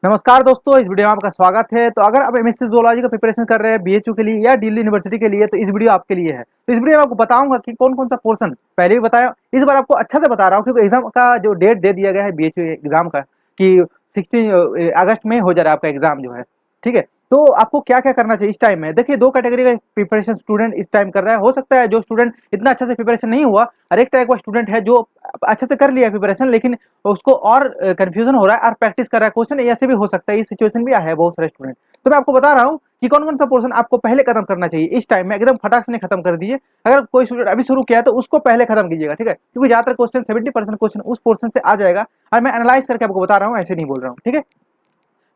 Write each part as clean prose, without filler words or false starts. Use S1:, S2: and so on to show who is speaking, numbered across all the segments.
S1: नमस्कार दोस्तों, इस वीडियो में आपका स्वागत है। तो अगर आप एमएससी ज़ूलॉजी का प्रिपरेशन कर रहे हैं बीएचयू के लिए या दिल्ली यूनिवर्सिटी के लिए, तो इस वीडियो आपके लिए है। तो इस वीडियो में आपको बताऊंगा कि कौन कौन सा पोर्शन पहले भी बताया, इस बार आपको अच्छे से बता रहा हूँ क्योंकि एग्जाम का जो डेट दे दिया गया है बीएचयू एग्जाम का कि 16 अगस्त में हो जा रहा है आपका एग्जाम जो है। ठीक है, तो आपको क्या क्या करना चाहिए इस टाइम में। देखिए, दो कैटेगरी का प्रिपरेशन स्टूडेंट इस टाइम कर रहा है। हो सकता है जो स्टूडेंट इतना अच्छा से प्रिपरेशन नहीं हुआ, और एक टाइप का स्टूडेंट है जो अच्छे से कर लिया प्रिपरेशन लेकिन उसको और कंफ्यूजन हो रहा है और प्रैक्टिस कर रहा है क्वेश्चन, ऐसे भी हो सकता है। ये सिचुएशन भी आया है बहुत सारे स्टूडेंट। तो मैं आपको बता रहा हूँ कि कौन कौन सा पोर्शन आपको पहले खत्म करना चाहिए इस टाइम में, एकदम फटाक से नहीं खत्म कर दीजिए। अगर कोई स्टूडेंट अभी शुरू किया है तो उसको पहले खत्म कीजिएगा, ठीक है, क्योंकि ज्यादातर क्वेश्चन 70% क्वेश्चन उस पोर्शन से आ जाएगा और मैं एनालाइज करके आपको बता रहा हूँ, ऐसे नहीं बोल रहा हूँ। ठीक है,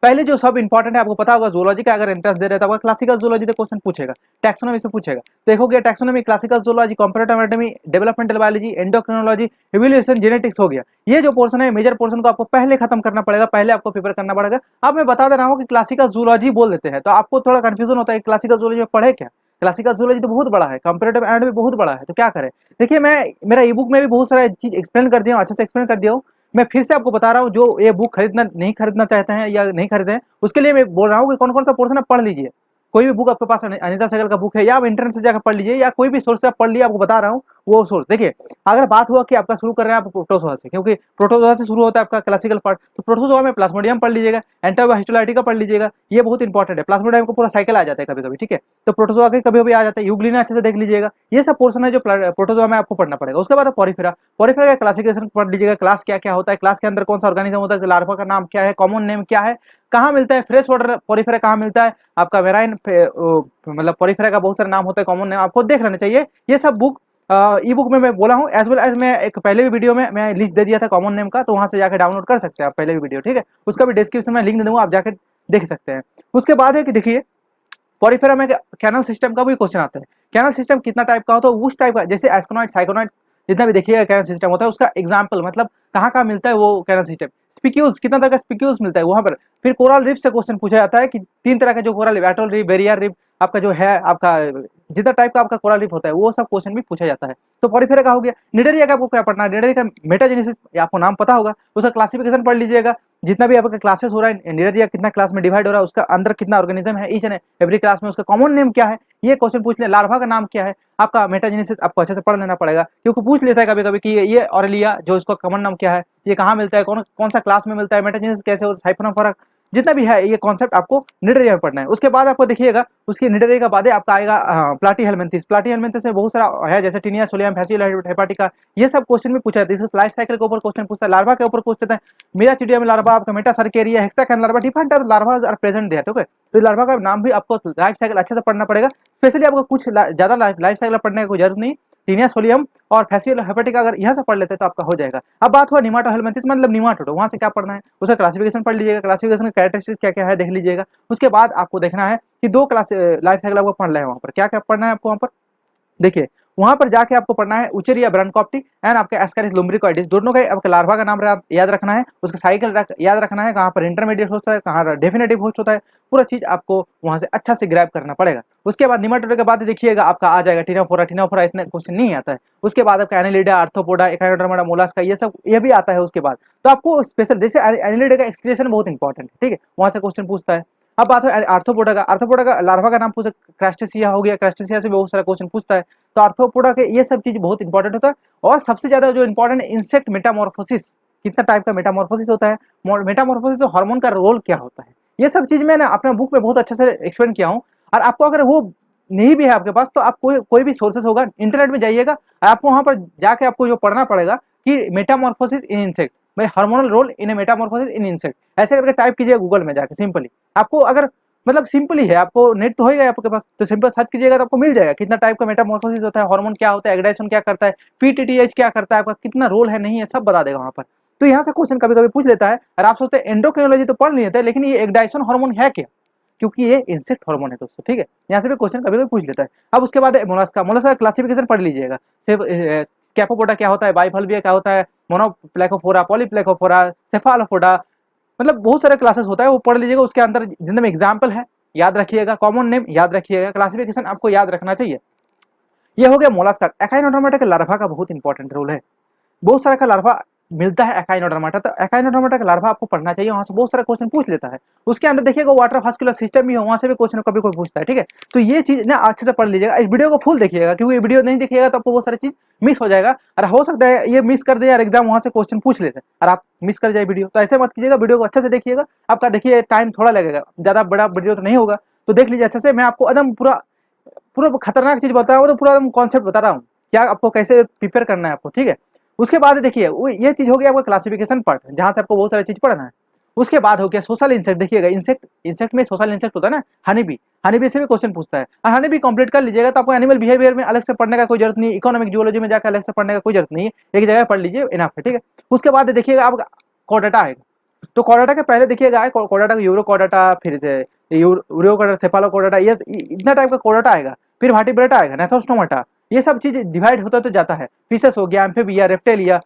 S1: पहले जो सब इंपॉर्टेंट है आपको पता होगा, जूलॉजी का अगर एंट्रेंस दे रहे तो आपका क्लासिकल जूलॉजी से क्वेश्चन पूछेगा, टैक्सोनॉमी से पूछेगा। देखो गया taxonomy, classical zoology, comparative anatomy, developmental biology, endocrinology, evolution, genetics हो गया। ये जो पोर्शन है मेजर पोर्शन को आपको पहले खत्म करना पड़ेगा, पहले आपको प्रिपेयर करना पड़ेगा। अब मैं बता दे रहा हूँ कि क्लासिकल जूलॉजी बोल देते हैं तो आपको थोड़ा कंफ्यूजन होता है कि क्लासिकल जूलॉजी में पढ़े क्या। क्लासिकल जूलॉजी तो बहुत बड़ा है, कंपैरेटिव एनाटॉमी बहुत बड़ा है, तो क्या करें। देखिए, मैं मेरा ई बुक में भी बहुत सारा चीज एक्सप्लेन कर दिया हूँ, अच्छे से एक्सप्लेन कर दिया हूँ। मैं फिर से आपको बता रहा हूँ, जो ये बुक खरीदना नहीं खरीदना चाहते हैं या नहीं खरीदे हैं उसके लिए मैं बोल रहा हूँ कि कौन कौन सा पोर्शन आप पढ़ लीजिए। कोई भी बुक आपके पास अनिता सहगल का बुक है या आप इंटरनेट से जाकर पढ़ लीजिए, या कोई भी सोर्स से आप पढ़ लिए, आपको बता रहा हूँ वो सोर्स। देखिए, अगर बात हुआ कि आपका शुरू कर रहे हैं आप प्रोटोजोआ से, क्योंकि प्रोटोजोआ से शुरू होता है आपका क्लासिकल पार्ट, तो प्रोटोजोआ में प्लाज्मोडियम पढ़ लीजिएगा, एंटोबा हिस्टोलाइटिका पढ़ लीजिएगा, ये बहुत इंपॉर्टेंट है। प्लाज्मोडियम को पूरा साइकिल आ जाता है कभी कभी, ठीक है, तो प्रोटोजोआ के कभी कभी आ जाता है। यूग्लिना अच्छे से देख लीजिएगा, ये सब पोर्शन है जो प्रोटोजोआ में आपको पढ़ना पड़ेगा। उसके बाद पॉरीफेरा, पॉरीफेरा का क्लासिफिकेशन पढ़ लीजिएगा, क्लास क्या क्या होता है, क्लास के अंदर कौन सा ऑर्गेनिज्म होता है, लार्वा का नाम क्या है, कॉमन नेम क्या है, कहाँ मिलता है, फ्रेश वाटर पॉरीफेरा कहाँ मिलता है, आपका वेराइन मतलब पॉरीफेरा का बहुत सारा नाम होता है, कॉमन नेम आपको देख लेना चाहिए। ये सब बुक ई बुक में मैं बोला हूँ, एज वेल एज मैं एक पहले भी वीडियो में मैं लिस्ट दे दिया था कॉमन नेम का, तो वहां से जाकर डाउनलोड कर सकते हैं आप पहले भी वीडियो, ठीक है। उसका भी डिस्क्रिप्शन में लिंक दे दूंगा, आप जाकर देख सकते हैं। उसके बाद है कि देखिए, पॉरीफेरा में कैनल सिस्टम का भी क्वेश्चन आता है। कैनल सिस्टम कितना टाइप का होता है, उस टाइप का, जैसे एस्कोनॉइड साइकोनॉइड जितना भी देखिएगा कैनल सिस्टम होता है, उसका एग्जाम्पल मतलब कहाँ कहाँ मिलता है वो कैनल सिस्टम। स्पिक्यूल्स, कितना तरह का स्पिक्यूल्स मिलता है वहां पर। फिर कोरल रीफ से क्वेश्चन पूछा जाता है कि तीन तरह का जो coral reef, atoll reef, barrier reef, आपका जो है आपका जितना टाइप का आपका कोरल रीफ होता है वो सब क्वेश्चन भी पूछा जाता है। तो पॉरीफेरा का हो गया। निडेरिया का आपको क्या पढ़ना है, निडेरिया का मेटाजेनेसिस आपको नाम पता होगा, उसका क्लासिफिकेशन पढ़ लीजिएगा। जितना भी आपका क्लासेस हो रहा है, निडेरिया कितना क्लास में डिवाइड हो रहा है, उसका अंदर कितना ऑर्गेनिज्म है, ईच एंड एवरी क्लास में उसका कॉमन नेम क्या है, ये क्वेश्चन पूछ ले। लार्वा का नाम क्या है, आपका मेटाजेनेसिस आपको अच्छे से पढ़ लेना पड़ेगा, क्योंकि पूछ लेता है कभी कभी कि ये ऑरेलिया जो इसका कॉमन नाम क्या है, ये कहाँ मिलता है, कौन कौन सा क्लास में मिलता है, मेटाजेनेसिस कैसे होता है, साइफोन फर्क, जितना भी है ये कॉन्सेप्ट आपको निडेरिया में पढ़ना है। उसके बाद आपको देखिएगा, उसकी निडेरिया का बाद आपका आएगा प्लाटी हेलमिंथिस। प्लाटी हेलमिंथिस में बहुत सारा है, जैसे टीनिया सोलियम, फैसियोला हेपाटिका, ये सब क्वेश्चन भी पूछा जाता है। इसका लाइफ साइकिल के ऊपर क्वेश्चन पूछता है, लार्वा के ऊपर पूछते हैं, मेरा चिड़िया में लार्वा, आपका meta cercaria, hexacanth larva, different type larva are present there, ठीक है। तो लार्वा का नाम भी आपको लाइफ साइकिल अच्छे से पढ़ना पड़ेगा। स्पेशली आपको कुछ ज्यादा लाइफ साइकिल पढ़ने की कोई जरूरत नहीं। टीनिया सोलियम और फैसियल हेपेटिक अगर यहाँ से पढ़ लेते हैं तो आपका हो जाएगा। अब बात हुआ निमाटोहेलमिंथिस मतलब निमाटोड, वहां से क्या पढ़ना है, उसका क्लासिफिकेशन पढ़ लीजिएगा, क्लासिफिकेशन का कैरेक्टरिस्टिक्स क्या क्या है देख लीजिएगा। उसके बाद आपको देखना है कि दो क्लास लाइफ साइकिल आपको पढ़ना है, वहां पर क्या क्या पढ़ना है आपको वहां पर। देखिए, वहां पर जाके आपको पढ़ना है उचेरिया ब्रांकोप्टी एंड आपके एस्केरिस लुम्ब्रिकोइडिस, दोनों का आपका लार्वा का नाम याद रखना है, उसका साइकिल याद रखना है, कहाँ पर इंटरमीडिएट होता है, कहाँ डेफिनेटिव होस्ट होता है, पूरा चीज आपको वहां से अच्छा से ग्रैब करना पड़ेगा। उसके बाद निमाटोड के बाद देखिएगा आपका आ जाएगा टिनोफोरा। टिनोफोरा इतने क्वेश्चन नहीं आता है। उसके बाद आपका एनिलिडा, आर्थ्रोपोडा, एकाइनोडर्मा, मोलास्का, ये सब ये भी आता है उसके बाद। तो आपको स्पेशल जैसे एनिलिडा का एक्सप्लेनेशन बहुत इंपॉर्टेंट है, ठीक है, वहां से क्वेश्चन पूछता है। अब बात है आर्थ्रोपोडा का, आर्थ्रोपोडा का लार्वा का नाम पूछे, क्रस्टेसिया हो गया, क्रस्टेसिया से बहुत सारा क्वेश्चन पूछता है। तो आर्थ्रोपोडा के ये सब चीज बहुत इंपॉर्टेंट होता है। और सबसे ज्यादा जो इंपॉर्टेंट, इंसेक्ट मेटामॉर्फोसिस, कितना टाइप का मेटामॉर्फोसिस होता है, मेटामॉर्फोसिस और हार्मोन का रोल क्या होता है, ये सब चीज मैं ना अपने बुक में बहुत अच्छे से एक्सप्लेन किया हूँ। और आपको अगर वो नहीं भी है आपके पास तो आप कोई भी सोर्सेस होगा, इंटरनेट में जाइएगा, आपको वहां पर जाके आपको जो पढ़ना पड़ेगा कि मेटामॉर्फोसिस इन इंसेक्ट, भाई hormonal role in a metamorphosis in insect, ऐसे करके टाइप कीजिएगा गूगल में जाके सिंपली। आपको अगर मतलब सिंपल ही है, आपको नेट तो होएगा आपके पास, तो सिंपल सर्च कीजिएगा तो आपको मिल जाएगा कितना टाइप का मेटामॉर्फोसिस होता है, हार्मोन क्या होता है, एग्रेशन क्या करता है, पीटीटीएच क्या करता है, आपका कितना रोल है, नहीं है, सब बता देगा वहां पर। तो यहाँ से क्वेश्चन कभी कभी पूछ लेता है और आप सोचते हैं एंडोक्रिनोलॉजी तो पढ़ लेते हैं, लेकिन ये एग्डाइसन हार्मोन है क्या, क्योंकि ये इंसेक्ट हार्मोन है दोस्तों, ठीक है। यहाँ से भी क्वेश्चन कभी कभी पूछ लेता है। अब उसके बाद मोलस्का, मोलस्का क्लासिफिकेशन पढ़ लीजिएगा, सिर्फ कैपोपोडा क्या होता है, बाइफल्विया क्या होता है, मोनोप्लेकोफोरा, पॉलीप्लेकोफोरा, सेफालोफोडा, मतलब बहुत सारे क्लासेस होता है, वो पढ़ लीजिएगा। उसके अंदर जितने में एग्जाम्पल है याद रखिएगा, कॉमन नेम याद रखिएगा, क्लासिफिकेशन आपको याद रखना चाहिए। ये हो गया मोलास्का। एकाइनोडर्मा का लार्वा का बहुत इंपॉर्टेंट रोल है, बहुत सारा का लार्वा मिलता है एकाइनोडर्माटा। तो एकाइनोडर्माटा का लार्वा आपको पढ़ना चाहिए, वहाँ से बहुत सारा क्वेश्चन पूछ लेता है। उसके अंदर देखिएगा वाटर वास्कुलर सिस्टम भी है, वहाँ से भी क्वेश्चन कभी कोई पूछता है, ठीक है। तो ये चीज ना अच्छे से पढ़ लीजिएगा, इस वीडियो को फुल देखिएगा, क्योंकि वीडियो नहीं देखिएगा तो आपको बहुत सारी चीज मिस हो जाएगा, और हो सकता है ये मिस कर दे यार एग्जाम, वहाँ से क्वेश्चन पूछ लेते हैं और आप मिस कर जाए वीडियो। तो ऐसे मत कीजिएगा, वीडियो को अच्छे से देखिएगा। आपका देखिए टाइम थोड़ा लगेगा, ज्यादा बड़ा वीडियो तो नहीं होगा, तो देख लीजिए अच्छे से। मैं आपको एकदम पूरा पूरा खतरनाक चीज बता रहा हूँ, तो पूरा कॉन्सेप्ट बता रहा हूँ क्या आपको कैसे प्रिपेयर करना है आपको, ठीक है। उसके बाद देखिए ये चीज हो गया आपका क्लासिफिकेशन पार्ट, जहां से आपको बहुत सारी चीज पढ़ना है। उसके बाद हो गया सोशल इंसेक्ट। देखिएगा इंसेक्ट, इंसेक्ट में सोशल इंसेक्ट होता है ना, हनी बी, हनी बी से भी क्वेश्चन पूछता है, और हनी बी कंप्लीट कर लीजिएगा तो आपको एनिमल बिहेवियर में अलग से पढ़ने का कोई जरूरत नहीं है, इकोनॉमिक जियोलॉजी में जाकर अलग से पढ़ने का कोई जरूरत नहीं है, एक जगह पढ़ लीजिए इनफ है, ठीक है। उसके बाद देखिएगा आप कोडाटा आएगा। तो कोडाटा के पहले देखिएगा कोडाटा का यूरो कोडाटा, फिर यूरो कोडाटा, सेफालोकोडाटा, ये इतना टाइप का कोडाटा आएगा। फिर वर्टिब्रेटा आएगा, नेथोस्टोमाटा, ये सब चीज डिवाइड होता तो जाता है। फिशेस हो गया, amphibia, Reptilia,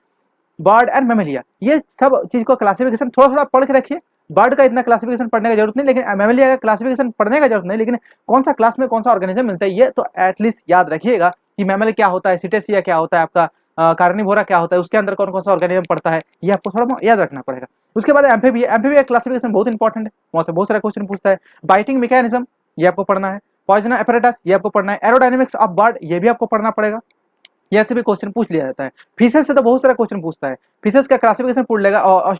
S1: bird and Mammalia, ये सब चीज को क्लासिफिकेशन थोड़ा थोड़ा पढ़ के रखिए। बर्ड का इतना क्लासिफिकेशन पढ़ने की जरूरत नहीं, लेकिन मेमेलिया का क्लासिफिकेशन पढ़ने का जरूरत नहीं, लेकिन कौन सा क्लास में कौन सा ऑर्गेनिज्म मिलता है ये तो एटलीस्ट याद रखिएगा कि मैमल क्या होता है, सिटेसिया क्या होता है, आपका कार्निवोरा क्या होता है, उसके अंदर कौन कौन सा ऑर्गेनिज्म पड़ता है, ये आपको थोड़ा याद रखना पड़ेगा। उसके बाद एम्फीबिया, एम्फीबिया क्लासिफिकेशन बहुत इंपॉर्टेंट है, वहां से बहुत सारा क्वेश्चन पूछता है। बाइटिंग मैकेनिज्म, ये आपको पढ़ना है। पॉइजन एपरेटस, ये आपको पढ़ना है। एरोडायनेमिक्स ऑफ बर्ड, ये भी आपको पढ़ना पड़ेगा, ये से भी क्वेश्चन पूछ लिया जाता है। फिशेस से तो बहुत सारा क्वेश्चन पूछता है, फिशेस का क्लासिफिकेशन पूछ लेगा। और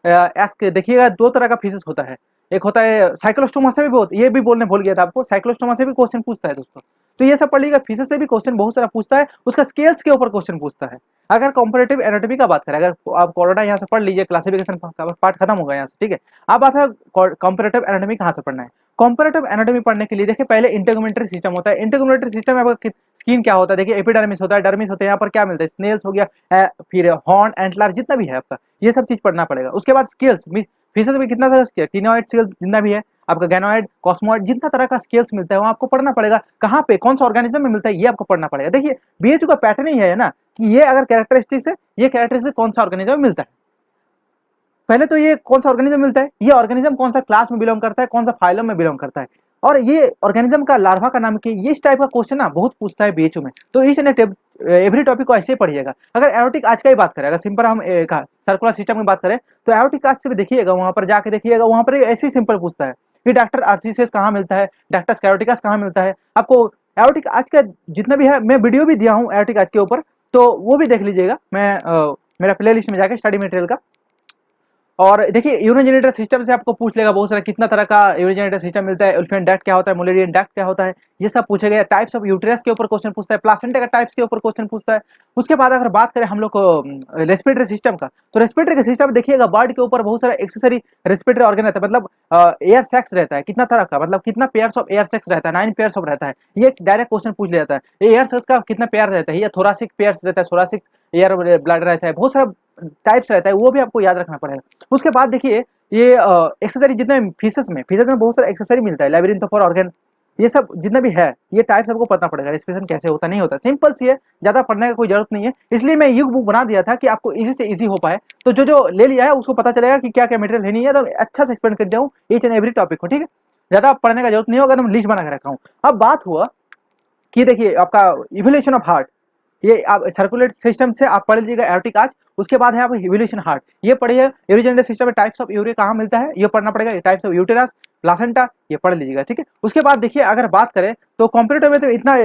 S1: एस्क देखिएगा, दो तरह का फिशेस होता है, एक होता है साइक्लोस्टोमा से भी, बहुत ये भी बोलने भूल गया था आपको, साइक्लोस्टोमा से भी क्वेश्चन पूछता है दोस्तों। तो ये सब पढ़ लीजिएगा, फिशेस से भी क्वेश्चन बहुत सारा पूछता है, उसका स्केल्स के ऊपर क्वेश्चन पूछता है। अगर कंपैरेटिव एनाटॉमी का बात करें, अगर आप कोरोना यहाँ से पढ़ लीजिए, क्लासिफिकेशन का पार्ट खत्म होगा यहाँ से, ठीक है। अब बात है कंपैरेटिव एनाटॉमी कहाँ से पढ़ना है। कंपैरेटिव एनाटॉमी पढ़ने के लिए देखिए पहले इंटेगुमेंटरी सिस्टम होता है। इंटेगुमेंटरी सिस्टम में आपका स्किन क्या होता है, देखिए एपिडर्मिस होता है, डर्मिस होता है, यहाँ पर क्या मिलता है, स्नेल्स हो गया, फिर हॉर्न, एंटलर, जितना भी है आपका, ये सब चीज पढ़ना पड़ेगा। उसके बाद स्केल्स, फिशेस में कितना तरह स्केल, टिनोइड स्केल्स जितना भी है आपका, गैनोइड, कॉस्मोइड, जितना तरह का स्केल्स मिलता है वो आपको पढ़ना पड़ेगा। कहाँ पे कौन सा ऑर्गेनिज्म में मिलता है ये आपको पढ़ना पड़ेगा। देखिए बीएचयू का पैटर्न ही है ना, कि ये अगर कैरेक्टरिस्टिक्स है, ये कैरेक्टरिस्टिक कौन सा ऑर्गेनिज्म में मिलता है। पहले तो ये कौन सा ऑर्गेनिज्म मिलता है, ये ऑर्गेनिज्म कौन सा क्लास में बिलोंग करता है, कौन सा फाइलम में बिलोंग करता है, और ये ऑर्गेनिज्म का लार्वा का नाम क्या है। इस टाइप का क्वेश्चन ना बहुत पूछता है बीएचयू में। तो ईच एंड एवरी टॉपिक को ऐसे ही पढ़िएगा। अगर एरोटिक आज का ही बात करें, अगर सिंपल हम सर्कुलर सिस्टम की बात करें, तो एरोटिक आज से भी देखिएगा, वहां पर जाके देखिएगा, वहां पर ऐसे ही सिंपल पूछता है कि डॉक्टर आर्थिसिस कहाँ मिलता है, डॉक्टर कैरोटिकस कहाँ मिलता है। आपको एरोटिक आज का जितना भी है, मैं वीडियो भी दिया हूँ एरोटिक आज के ऊपर, तो वो भी देख लीजिएगा, मैं मेरा प्ले लिस्ट में जाके स्टडी मटेरियल का। और देखिए यूरोजेनेटर सिस्टम से आपको पूछ लेगा बहुत सारा, कितना तरह का यूरोजेनेटर सिस्टम मिलता है, उल्फियन डक्ट क्या होता है, मुलेरियन डक्ट क्या होता है, ये सब पूछे गए। टाइप्स ऑफ यूटेरस के ऊपर क्वेश्चन पूछता है, प्लासेंटा का टाइप्स के ऊपर क्वेश्चन पूछता है। उसके बाद अगर बात करें हम लोग को रेस्पिरेटरी सिस्टम का, तो रेस्पिरेटरी सिस्टम देखिएगा, बर्ड के ऊपर बहुत सारा एक्सेसरी रेस्पिरेटरी ऑर्गन रहता है, मतलब एयर सेक्स रहता है, कितना तरह का, मतलब कितना पेयर्स ऑफ एयर सेक्स रहता है, 9 पेयर्स ऑफ रहता है। ये डायरेक्ट क्वेश्चन पूछ लिया जाता है, एयर सेक्स का कितना पेयर रहता है, या थोरासिक पेयर्स रहता है, थोरासिक एयर ब्लड रहता है, बहुत सारा टाइप्स रहता है, वो भी आपको याद रखना पड़ेगा। उसके बाद देखिए ये एक्सेसरी जितने फिशेस में बहुत सारा एक्सेसरी मिलता है, लैबिरिंथ फॉर ऑर्गन, ये सब जितना भी है, ये टाइप्स आपको पता पड़ेगा, रेस्पिरेशन कैसे होता नहीं होता, सिंपल सी है, ज्यादा पढ़ने का कोई जरूरत नहीं है। इसलिए मैं ये बुक बना दिया था कि आपको इजी से इजी हो पाए, तो जो जो ले लिया है उसको पता चलेगा कि क्या क्या मटेरियल है नहीं है, तो अच्छा से एक्सप्लेन कर दिया हूँ ईच एंड एवरी टॉपिक को, ठीक है। ज्यादा पढ़ने का जरूरत नहीं होगा, तो लिस्ट बना के रखा हूँ। अब बात हुआ कि देखिए आपका इवोल्यूशन ऑफ हार्ट, ये आप सर्कुलेटरी सिस्टम से आप पढ़ लीजिएगा एरोटिक आज। उसके बाद है आपका इवोल्यूशन हार्ट, ये पढ़िए। यूरिजेंडर सिस्टम में टाइप्स ऑफ यूरिया कहाँ मिलता है ये पढ़ना पड़ेगा, टाइप्स ऑफ यूटेरस, प्लासेंटा, ये पढ़ लीजिएगा, ठीक है। उसके बाद देखिए अगर बात करें तो कंप्यूटर में तो इतना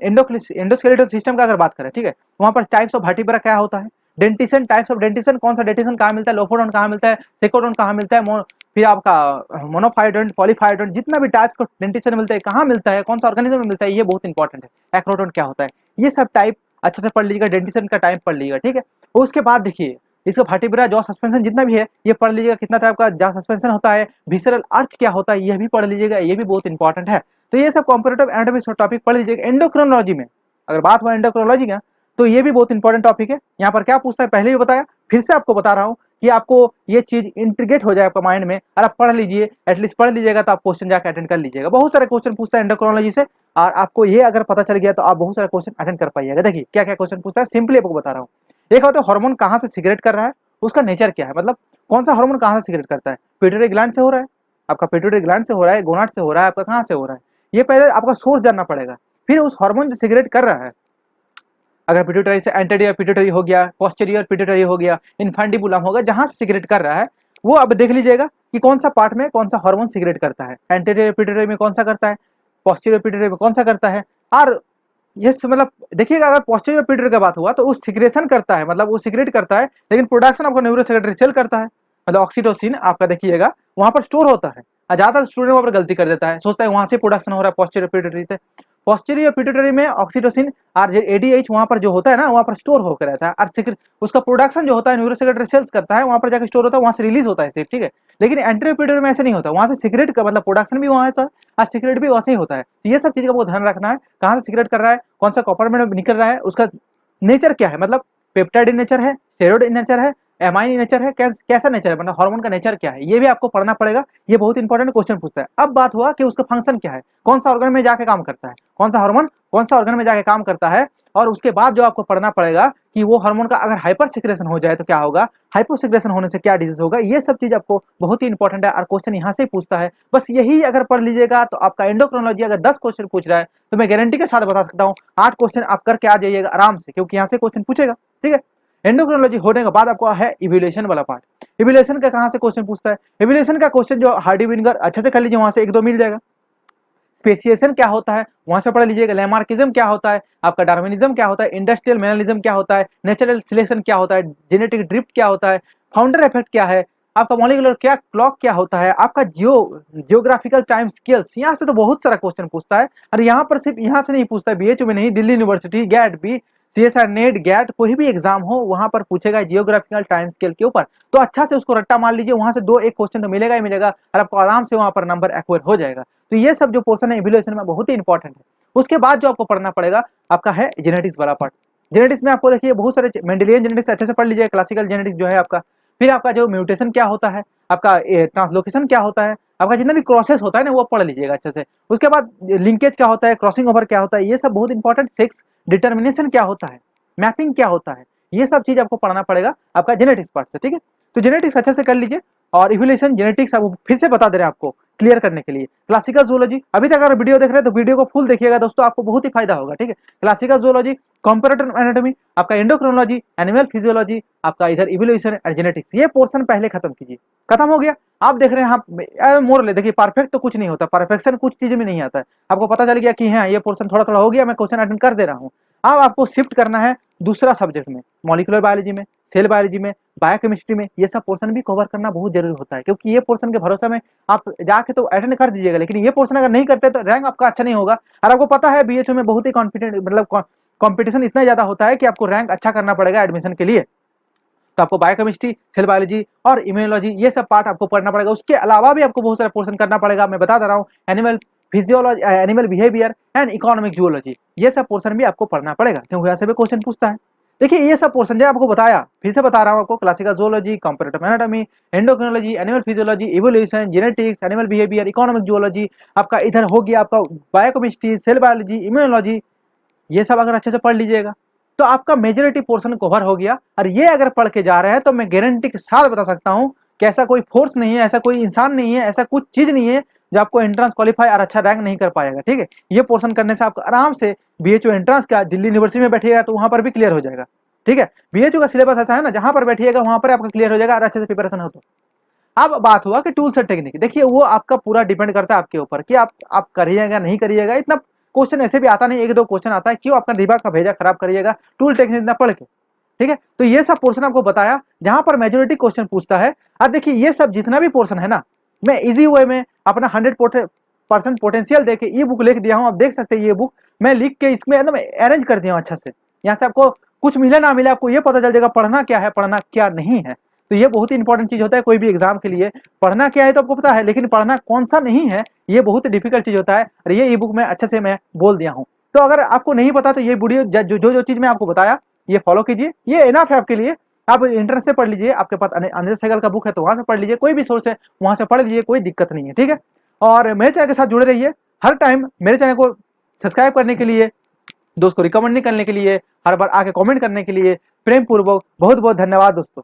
S1: एंडोस्केलेटल सिस्टम का अगर बात करें, ठीक है, वहां पर टाइप्स ऑफ वर्टिब्रा क्या होता है, डेंटिसन, टाइप्स ऑफ डेंटिसन, कौन सा डेंटिसन कहाँ मिलता है, लोफोडोन कहाँ मिलता है, सेकोडोन कहाँ मिलता है, फिर आपका मोनोफाइडोन, पॉलीफाइडोन, जितना भी टाइप्स को डेंटिसन मिलता है, कहाँ मिलता है, कौन सा ऑर्गेनिज्म में मिलता है, ये बहुत इंपॉर्टेंट है। एक्रोडोन क्या होता है, ये सब टाइप अच्छे से पढ़ लीजिएगा, डेंटिसन का टाइप पढ़ लीजिएगा, ठीक है। उसके बाद देखिए इसका वर्टिब्रा, जॉ सस्पेंशन जितना भी है ये पढ़ लीजिएगा, कितना टाइप का जॉ सस्पेंशन होता है, विसरल अर्च क्या होता है ये भी पढ़ लीजिएगा, ये भी बहुत इंपॉर्टेंट है। तो ये सब कंपैरेटिव एनाटॉमी टॉपिक पढ़ लीजिएगा। एंडोक्रोनोलॉजी में अगर बात हुआ एंडोक्रोनोलॉजी का, तो ये भी बहुत इंपॉर्टेंट टॉपिक है। यहाँ पर क्या पूछता है पहले भी बताया, फिर से आपको बता रहा हूँ कि आपको ये चीज इंटीग्रेट हो जाए आपका माइंड में, और आप पढ़ लीजिए, एटलीस्ट पढ़ लीजिएगा, तो आप क्वेश्चन जाकर अटेंड कर लीजिएगा। बहुत सारे क्वेश्चन पूछता है एंडोक्रोनोलॉजी से, और आपको ये अगर पता चल गया तो आप बहुत सारे क्वेश्चन अटेंड कर पाइएगा। देखिए क्या क्या क्वेश्चन पूछता है, सिंपली आपको बता रहा हूँ। एक होता है हार्मोन कहाँ से सिगरेट कर रहा है, उसका नेचर क्या है, मतलब कौन सा हार्मोन कहाँ से सिगरेट करता है, पिट्यूटरी ग्लैंड से हो रहा है, आपका पिट्यूटरी ग्लैंड से हो रहा है, गोनाड से हो रहा है, आपका कहाँ से हो रहा है, ये पहले आपका सोर्स जानना पड़ेगा। फिर उस हार्मोन जो सिगरेट कर रहा है, अगर पिट्यूटरी से एंटेरियर पिट्यूटरी हो गया, पोस्टीरियर पिट्यूटरी हो गया, इन्फेंटिबुलम होगा, जहां से सिक्रेट कर रहा है वो अब देख लीजिएगा कि कौन सा पार्ट में कौन सा हार्मोन सिक्रेट करता है, एंटेरियर पिट्यूटरी में कौन सा करता है, पोस्टीरियर पिट्यूटरी में कौन सा करता है। और ये मतलब देखिएगा, अगर पोस्टीरियर पिट्यूटरी का बात हुआ तो वो सिक्रेशन करता है, मतलब वो सिक्रेट करता है, लेकिन प्रोडक्शन आपका न्यूरोसेक्रेटरी सेल करता है। मतलब ऑक्सीटोसिन आपका देखिएगा वहां पर स्टोर होता है, ज्यादा स्टूडेंट वहां पर गलती कर देता है, सोचता है वहां से प्रोडक्शन हो रहा है पोस्टीरियर पिट्यूटरी से। पोस्टीरियर पिट्यूटरी में ऑक्सीटोसिन और एडीएच वहां पर जो होता है ना, वहां पर स्टोर होकर रहता है, और उसका प्रोडक्शन जो होता है न्यूरोसेक्रेटरी सेल्स करता है, वहां पर जाकर स्टोर होता है, वहां से रिलीज होता है सिर्फ, ठीक है। लेकिन एंटेरियर पिट्यूटरी में ऐसे नहीं होता, वहां से सिगरेट का मतलब प्रोडक्शन भी वहां है और सिगरेट भी वैसे ही होता है। तो ये सब चीज का बहुत ध्यान रखना है, कहाँ से सिगरेट कर रहा है, कौन सा कॉपर में निकल रहा है, उसका नेचर क्या है, मतलब पेप्टाइड इन नेचर है, स्टेरॉइड इन नेचर है, एमाइन नेचर है, कैसा नेचर है, मतलब हार्मोन का नेचर क्या है, ये भी आपको पढ़ना पड़ेगा। ये बहुत इंपॉर्टेंट क्वेश्चन पूछता है। अब बात हुआ कि उसका फंक्शन क्या है, कौन सा ऑर्गन में जाके काम करता है, कौन सा हार्मोन कौन सा ऑर्गन में जाके काम करता है, और उसके बाद जो आपको पढ़ना पड़ेगा कि वो हार्मोन का अगर हाइपर सिक्रेशन हो जाए तो क्या होगा, हाइपो सिक्रेशन होने से क्या डिजीज होगा। ये सब चीज आपको बहुत ही इंपॉर्टेंट है और क्वेश्चन यहाँ से पूछता है। बस यही अगर पढ़ लीजिएगा तो आपका एंडोक्रोनोलॉजी अगर 10 क्वेश्चन पूछ रहा है तो मैं गारंटी के साथ बता सकता हूँ 8 क्वेश्चन आप करके आ जाइएगा आराम से, क्योंकि यहाँ से क्वेश्चन पूछेगा, ठीक है। एंडोक्रोनोलॉजी होने के बाद आपको है इवोल्यूशन वाला पार्ट। इवोल्यूशन का कहाँ से क्वेश्चन पूछता है, इवोल्यूशन का क्वेश्चन जो हार्डी विनगर अच्छे से कर लीजिए, वहां से एक दो मिल जाएगा। स्पेसिएशन क्या होता है वहां से पढ़ लीजिएगा, लैमार्किज्म क्या होता है, आपका डार्विनिज्म क्या होता है, इंडस्ट्रियल मैनलिज्म क्या होता है, नेचुरल सिलेक्शन क्या होता है, जेनेटिक ड्रिफ्ट क्या होता है, फाउंडर इफेक्ट क्या है, आपका मॉलिक्यूलर क्या क्लॉक क्या होता है, आपका जियोग्राफिकल टाइम स्केल्स, यहाँ से तो बहुत सारा क्वेश्चन पूछता है। और यहाँ पर सिर्फ यहाँ से नहीं पूछता है, बीएचयू में नहीं, दिल्ली यूनिवर्सिटी, गैट भी, सीएसआर नेट गैट कोई भी एग्जाम हो वहां पर पूछेगा जियोग्राफिकल टाइम स्केल के ऊपर। तो अच्छा से उसको रट्टा मार लीजिए, वहां से दो एक क्वेश्चन तो मिलेगा ही मिलेगा और आपको आराम से वहां पर नंबर एक्वायर हो जाएगा। तो ये सब जो पोर्शन है इवैल्यूएशन में बहुत ही इंपॉर्टेंट है। उसके बाद जो आपको पढ़ना पड़ेगा आपका है जेनेटिक्स वाला पार्ट। जेनेटिक्स में आपको देखिए बहुत सारे मेंडेलियन जेनेटिक्स अच्छे से पढ़ लीजिए, क्लासिकल जेनेटिक्स जो है आपका, फिर आपका जो म्यूटेशन क्या होता है, आपका ट्रांसलोकेशन क्या होता है, आपका जितना भी प्रोसेस होता है ना वो पढ़ लीजिएगा अच्छे से। उसके बाद लिंकेज क्या होता है, क्रॉसिंग ओवर क्या होता है, ये सब बहुत इंपॉर्टेंट। सेक्स डिटर्मिनेशन क्या होता है, मैपिंग क्या होता है, ये सब चीज आपको पढ़ना पड़ेगा आपका जेनेटिक्स पार्ट से, ठीक है। तो जेनेटिक्स अच्छे से कर लीजिए। और इवोल्यूशन जेनेटिक्स अब फिर से बता दे रहे हैं आपको क्लियर करने के लिए। क्लासिकल जूलॉजी अभी तक अगर वीडियो देख रहे हैं तो वीडियो को फुल देखिएगा दोस्तों, आपको बहुत ही फायदा होगा, ठीक है। क्लासिकल जूलॉजी, कंपैरेटिव एनाटॉमी, आपका एंडोक्रोनोलॉजी, एनिमल फिजियोलॉजी, आपका इधर इवोल्यूशन और जेनेटिक्स, ये पोर्शन पहले खत्म कीजिए। खत्म हो गया, आप देख रहे हैं आप मोर ले, देखिए परफेक्ट तो कुछ नहीं होता, परफेक्शन कुछ चीज में नहीं आता है। आपको पता चल गया कि हाँ ये पोर्शन थोड़ा थोड़ा हो गया, मैं क्वेश्चन अटेंड कर दे रहा हूँ। अब आपको शिफ्ट करना है दूसरा सब्जेक्ट में, मॉलिक्यूलर बायोलॉजी में, सेल बायोलॉजी में, बायोकेमिस्ट्री में। ये सब पोर्शन भी कवर करना बहुत जरूरी होता है, क्योंकि ये पोर्शन के भरोसा में आप जाके तो अटेंड कर दीजिएगा, लेकिन ये पोर्शन अगर नहीं करते तो रैंक आपका अच्छा नहीं होगा। और आपको पता है बीएचयू में बहुत ही कॉन्फिडेंट, मतलब कंपटीशन इतना ज्यादा होता है कि आपको रैंक अच्छा करना पड़ेगा एडमिशन के लिए। तो आपको बायोकेमिस्ट्री, सेल बायोलॉजी और इम्यूनोलॉजी ये सब पार्ट आपको पढ़ना पड़ेगा। उसके अलावा भी आपको बहुत सारा पोर्शन करना पड़ेगा, मैं बता दे रहा हूँ। Animal physiology, animal behaviour and economic zoology, ये सब पोर्शन भी आपको पढ़ना पड़ेगा, क्योंकि यहाँ से भी क्वेश्चन पूछता है। देखिए ये सब पोर्शन जो आपको बताया, फिर से बता रहा हूँ आपको, classical zoology, comparative anatomy, endocrinology, animal physiology, evolution, genetics, animal behaviour, economic zoology, आपका इधर हो गया आपका बायोकेमिस्ट्री, सेल बायोलॉजी, इम्यूनोलॉजी, ये सब अगर अच्छे से पढ़ लीजिएगा तो आपका मेजोरिटी पोर्शन कवर हो गया। और ये अगर पढ़ के जा रहे हैं तो मैं गारंटी के साथ बता सकता हूँ कि ऐसा कोई फोर्स नहीं है, ऐसा कोई इंसान नहीं है, ऐसा कुछ चीज नहीं है जो आपको एंट्रेंस क्वालिफाई और अच्छा रैंक नहीं कर पाएगा, ठीक है। ये पोर्शन करने से आपको आराम से बीएचयू एंट्रेंस का दिल्ली यूनिवर्सिटी में बैठिएगा तो वहां पर भी क्लियर हो जाएगा, ठीक है। बीएचयू का सिलेबस ऐसा है ना, जहां पर बैठिएगा वहां पर आपका क्लियर हो जाएगा और अच्छे से प्रिपरेशन हो तो। अब बात हुआ कि टूल्स और टेक्निक, देखिए वो आपका पूरा डिपेंड करता है आपके ऊपर कि आप करिएगा नहीं करिएगा। इतना क्वेश्चन ऐसे भी आता नहीं, एक दो क्वेश्चन आता है, क्यों अपना दिमाग का भेजा खराब करिएगा टूल टेक्निक इतना पढ़ के, ठीक है। तो ये सब पोर्शन आपको बताया जहां पर मेजोरिटी क्वेश्चन पूछता है। अब देखिए ये सब जितना भी पोर्शन है ना, मैं इजी वे में अपना 100% पोटेंशियल देके ई बुक लिख दिया हूँ। आप देख सकते हैं ये बुक मैं लिख के इसमें एकदम अरेंज कर दिया हूँ अच्छा से। यहाँ से आपको कुछ मिले ना मिले आपको ये पता चल जाएगा पढ़ना क्या है, पढ़ना क्या नहीं है। तो ये बहुत ही इंपॉर्टेंट चीज होता है कोई भी एग्जाम के लिए। पढ़ना क्या है तो आपको पता है, लेकिन पढ़ना कौन सा नहीं है ये बहुत डिफिकल्ट चीज होता है। और ये ई बुक में अच्छे से मैं बोल दिया हूँ। तो अगर आपको नहीं पता तो ये वीडियो जो चीज मैं आपको बताया ये फॉलो कीजिए, ये इनफ है आपके लिए। आप इंटरनेट से पढ़ लीजिए, आपके पास अंजय सहगल का बुक है तो वहां से पढ़ लीजिए, कोई भी सोर्स है वहां से पढ़ लीजिए, कोई दिक्कत नहीं है, ठीक है। और मेरे चैनल के साथ जुड़े रहिए हर टाइम। मेरे चैनल को सब्सक्राइब करने के लिए, दोस्त को रिकमेंड करने के लिए, हर बार आके कमेंट करने के लिए प्रेम पूर्वक बहुत बहुत धन्यवाद दोस्तों।